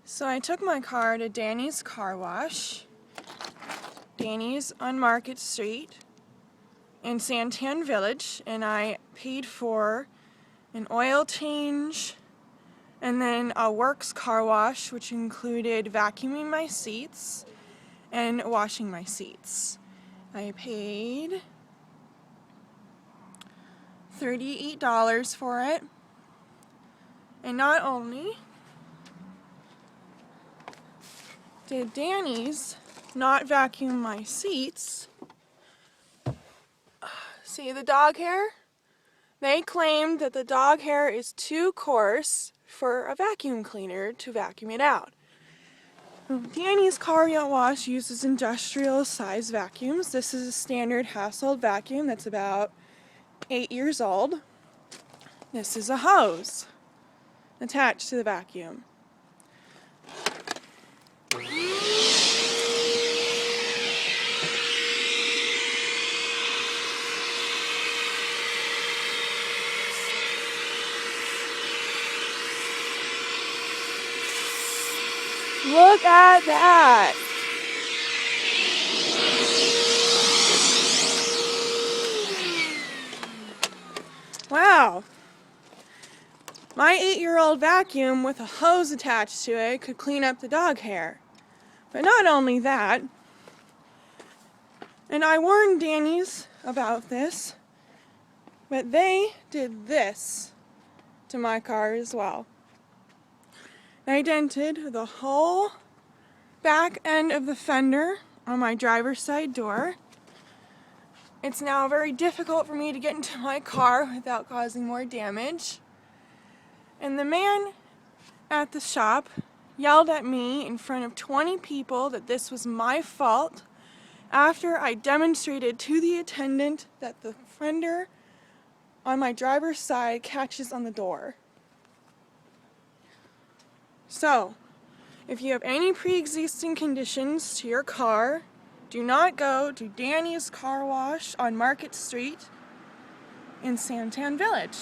So I took my car to Danny's Car Wash. Danny's on Market Street in Santan Village, and I paid for an oil change and then a works car wash, which included vacuuming my seats and washing my seats. I paid $38 for it, and not only did Danny's not vacuum my seats. See the dog hair? They claimed that the dog hair is too coarse for a vacuum cleaner to vacuum it out. Danny's Car Wash uses industrial size vacuums. This is a standard household vacuum that's about 8 years old. This is a hose attached to the vacuum. Look at that! Wow! My 8-year-old vacuum with a hose attached to it could clean up the dog hair. But not only that, and I warned Danny's about this, but they did this to my car as well. They dented the whole back end of the fender on my driver's side door. It's now very difficult for me to get into my car without causing more damage. And the man at the shop yelled at me in front of 20 people that this was my fault after I demonstrated to the attendant that the fender on my driver's side catches on the door. So, if you have any pre-existing conditions to your car, do not go to Danny's Car Wash on Market Street in Santan Village.